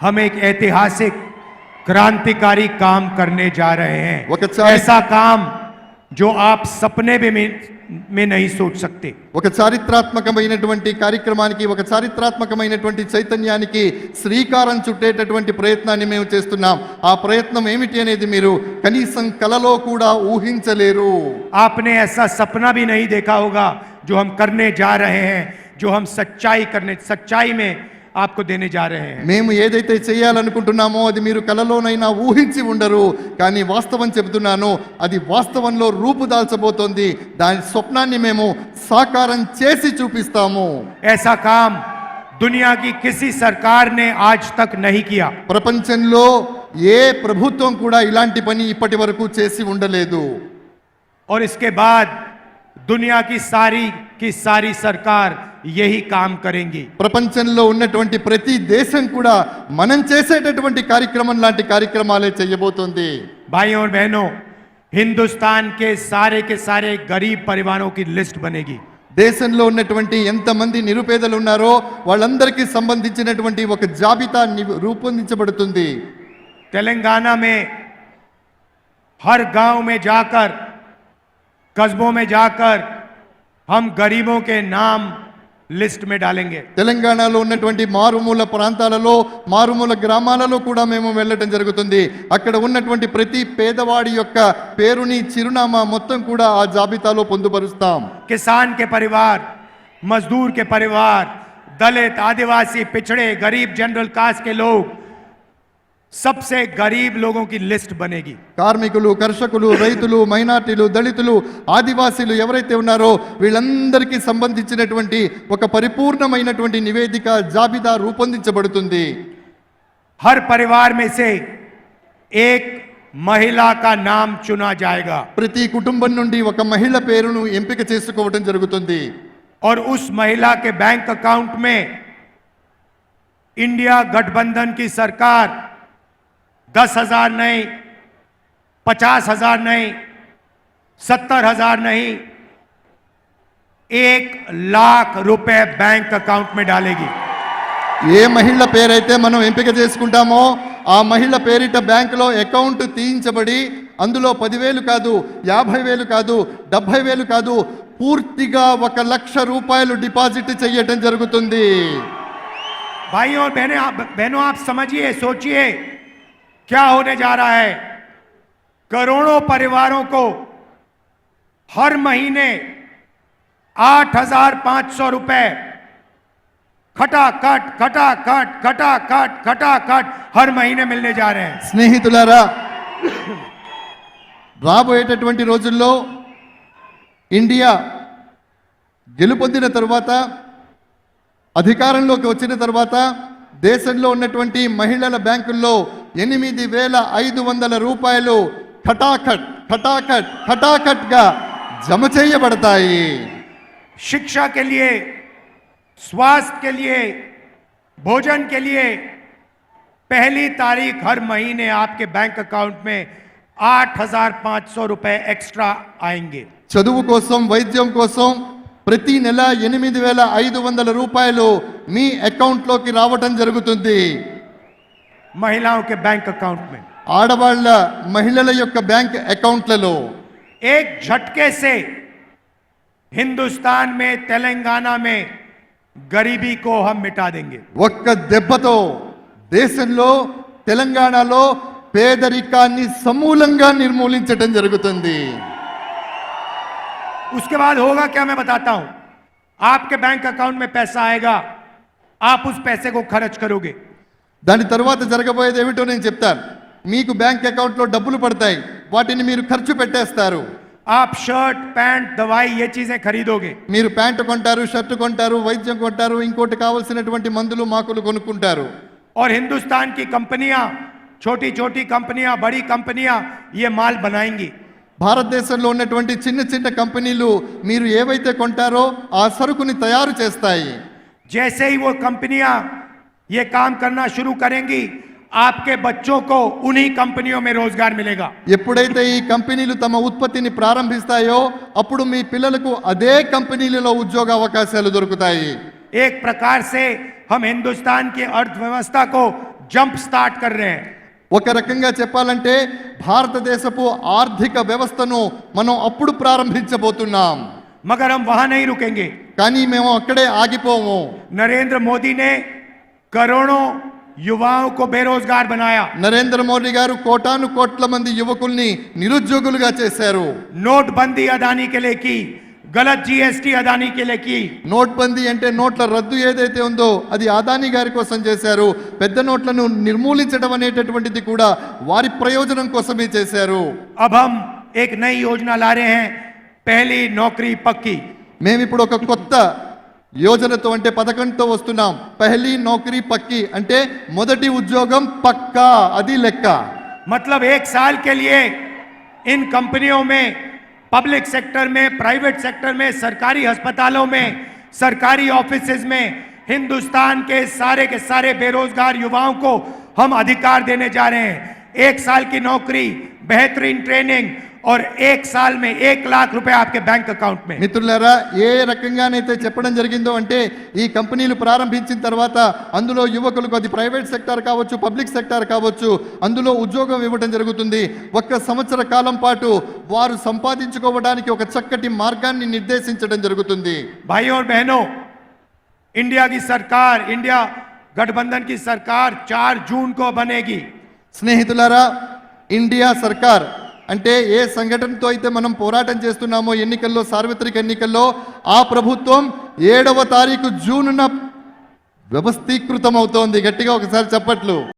हम एक ऐतिहासिक क्रांतिकारी काम करने जा रहे हैं, ఒకసారి ऐसा काम जो आप सपने में नहीं सोच सकते। ఒక చారిత్రాత్మకమైనటువంటి కార్యక్రమానికి, ఒక చారిత్రాత్మకమైనటువంటి చైతన్యానికి శ్రీకారం చుట్టేటటువంటి ప్రయత్నాన్ని మేము చేస్తున్నాం. ఆ ప్రయత్నం ఏమిటి అనేది మీరు కనీసం కలలో కూడా ఊహించలేరు. आपने ऐसा सपना भी नहीं देखा होगा जो हम करने जा रहे हैं, जो हम सच्चाई में आपको देने जा रहे हैं. మేము ఏదైతే చేయాలనుకుంటున్నామో అది మీరు కలలోనైనా ఊహించి ఉండరు. కానీ వాస్తవం చెబుతున్నాను, అది వాస్తవంలో రూపుదాల్చబోతోంది. దాని స్వప్నాన్ని మేము సాకారం చేసి చూపిస్తాము. ऐसा काम दुनिया की किसी सरकार ने आज तक नहीं किया. ప్రపంచంలో ఏ ప్రభుత్వం కూడా ఇలాంటి పని ఇప్పటి వరకు చేసి ఉండలేదు. और इसके बाद दुनिया की सारी सरकार यही काम करेंगी. ప్రపంచంలో ఉన్నటువంటి ప్రతి దేశం కూడా మనం చేసేటటువంటి కార్యక్రమం లాంటి కార్యక్రమాలే చేయబోతోంది. भाइयों और बहनों, हिंदुस्तान के सारे गरीब परिवारों की लिस्ट बनेगी. దేశంలో ఉన్నటువంటి ఎంతమంది నిరుపేదలు ఉన్నారో వాళ్ళందరికీ సంబంధించినటువంటి ఒక జాబితా రూపొందించబడుతుంది. तेलंगाना में हर गांव में जाकर, कस्बों में जाकर हम गरीबों के नाम లిస్ట్ में डालेंगे. తెలంగాణలో ఉన్నటువంటి మారుమూల ప్రాంతాలలో, మారుమూల గ్రామాలలో కూడా మేము వెళ్ళటం జరుగుతుంది. అక్కడ ఉన్నటువంటి ప్రతి పేదవాడి యొక్క పేరుని, చిరునామా మొత్తం కూడా ఆ జాబితాలో పొందుపరుస్తాం. किसान के परिवार, मजदूर के परिवार, दलित, आदिवासी, पिछड़े, गरीब, जनरल कास्ट के लोग, सबसे गरीब लोगों की లిస్ట్ बनेगी. కార్మికులు, కర్షకులు, రైతులు, మైనార్టీలు, దళితులు, ఆదివాసీలు ఎవరైతే ఉన్నారో వీళ్ళందరికీ సంబంధించినటువంటి ఒక పరిపూర్ణమైనటువంటి నివేదిక, జాబితా రూపొందించబడుతుంది. हर परिवार में से एक महिला का नाम चुना जाएगा. ప్రతి కుటుంబం నుండి ఒక మహిళ పేరును ఎంపిక చేసుకోవడం జరుగుతుంది. और उस महिला के बैंक अकाउंट में इंडिया गठबंधन की सरकार 10,000 नहीं, 50,000 नहीं, 70,000 नहीं, 1,00,000 रुपए बैंक अकाउंट में डालेगी. ఏ మహిళ పేరైతే మనం ఎంపిక చేసుకుంటామో ఆ మహిళ పేరిట బ్యాంకులో అకౌంట్ తీయించబడి అందులో 10,000 కాదు, 50,000 కాదు, 70,000 కాదు, పూర్తిగా 1,00,000 రూపాయలు డిపాజిట్ చేయటం జరుగుతుంది. भाइयों और बहनों, आप समझिए, सोचिए क्या होने जा रहा है. करोड़ों परिवारों को हर महीने 8,500 रुपए खटाखट हर महीने मिलने जा रहे हैं. స్నేహితులారా, రాబోయేటటువంటి రోజుల్లో ఇండియా గెలుపొందిన తర్వాత, అధికారంలోకి వచ్చిన తర్వాత దేశంలో ఉన్నటువంటి మహిళల బ్యాంకుల్లో 8,500 రూపాయలు ఖటాఖట్ గా జమ చేయబడతాయి. शिक्षा के लिए, स्वास्थ्य के लिए, भोजन के लिए 1 तारीख हर महीने आपके बैंक अकाउंट में 8,500 रुपए एक्स्ट्रा आएंगे. చదువు కోసం, వైద్యం కోసం ప్రతి నెల 8,500 రూపాయలు మీ అకౌంట్లోకి రావటం జరుగుతుంది. महिलाओं के बैंक अकाउंट में ఆడవాళ్ళ, మహిళల యొక్క బ్యాంక్ అకౌంట్లలో एक झटके से हिंदुस्तान में, तेलंगाना में गरीबी को हम मिटा देंगे. ఒక్క దెబ్బతో దేశంలో, తెలంగాణలో పేదరికాన్ని సమూలంగా నిర్మూలించటం జరుగుతుంది. उसके बाद होगा क्या, मैं बताता हूं. आपके बैंक अकाउंट में पैसा आएगा, आप उस पैसे को खर्च करोगे. దాని తర్వాత జరగబోయేది ఏమిటో నేను చెప్తాను. మీకు బ్యాంక్ అకౌంట్లో డబ్బులు పడతాయి, వాటిని మీరు ఖర్చు పెట్టేస్తారు. आप शर्ट, पैंट, दवाई, ये चीजें खरीदोगे. మీరు ప్యాంటు కొంటారు, షర్టు కొంటారు, వైద్యం కొంటారు, ఇంకోటి కావాల్సినటువంటి మందులు, మాకులు కొనుక్కుంటారు. और हिंदुस्तान की कंपनियां, छोटी छोटी कंपनियां, बड़ी कंपनियां ये माल बनाएंगी. భారతదేశంలో ఉన్నటువంటి చిన్న చిన్న కంపెనీలు మీరు ఏవైతే కొంటారో ఆ సరుకుని తయారు చేస్తాయి. जैसे ही वो कंपनियां ये काम करना शुरू करेंगी, आपके बच्चों को उन्हीं कंपनियों में रोजगार मिलेगा. ఎప్పుడైతే ఈ కంపెనీలు తమ ఉత్పత్తిని ప్రారంభిస్తాయో అప్పుడు మీ పిల్లలకు అదే కంపెనీలలో ఉద్యోగ అవకాశాలు దొరుకుతాయి. एक प्रकार से हम हिंदुस्तान की अर्थव्यवस्था को जंप स्टार्ट कर रहे हैं। ఒక రకంగా చెప్పాలంటే భారతదేశపు ఆర్థిక వ్యవస్థను మనం అప్పుడు ప్రారంభించబోతున్నాం. मगर हम वहां नहीं रुकेंगे। కానీ మేము అక్కడే ఆగిపోము. नरेंद्र मोदी ने करोड़ों युवाओं को बेरोजगार बनाया। నరేంద్ర మోడీ గారు కోటాను కోట్ల మంది యువకుల్ని నిరుద్యోగులుగా చేశారు. नोटबंदी अदानी के लिए की, गलत जीएसटी अदानी के लिए की। నోట్బందీ అంటే నోట్ల రద్దు ఏదైతే ఉందో అది అదానీ గారి కోసం చేశారు. పెద్ద నోట్లను నిర్మూలించడం అనేటటువంటిది కూడా వారి ప్రయోజనం కోసమే చేశారు. अब हम एक नई योजना ला रहे हैं, पहली नौकरी पक्की। మేము ఇప్పుడు ఒక కొత్త యోజనతో అంటే పథకంతో వస్తున్నాం. పహలీ నౌకరీ పక్కి అంటే మొదటి ఉద్యోగం పక్కా, అది లెక్క. मतलब एक साल के लिए इन कंपनियों में, पब्लिक सेक्टर में, प्राइवेट सेक्टर में, सरकारी अस्पतालों में, सरकारी ऑफिसेज में हिंदुस्तान के सारे बेरोजगार युवाओं को हम अधिकार देने जा रहे हैं। एक साल की नौकरी, बेहतरीन ट्रेनिंग और एक साल में 1 लाख रुपए आपके बैंक अकाउंट में। మిత్రులారా, ఏ రకంగానైతే చెప్పడం జరిగిందో అంటే ఈ కంపెనీలు ప్రారంభించిన తర్వాత అందులో యువకులకు, అది ప్రైవేట్ సెక్టార్ కావచ్చు, పబ్లిక్ సెక్టార్ కావచ్చు, అందులో ఉద్యోగం ఇవ్వడం జరుగుతుంది. 1 సంవత్సర కాలం పాటు వారు సంపాదించుకోవడానికి ఒక చక్కటి మార్గాన్ని నిర్దేశించడం జరుగుతుంది. भाइयों और बहनों, इंडिया की सरकार, इंडिया गठबंधन की सरकार 4 जून को बनेगी। స్నేహితులారా, ఇండియా సర్కార్ అంటే ఏ సంఘటనతో అయితే మనం పోరాటం చేస్తున్నామో ఎన్నికల్లో, సార్వత్రిక ఎన్నికల్లో, ఆ ప్రభుత్వం 7వ తారీఖు జూన్న వ్యవస్థీకృతం అవుతోంది. గట్టిగా ఒకసారి చప్పట్లు.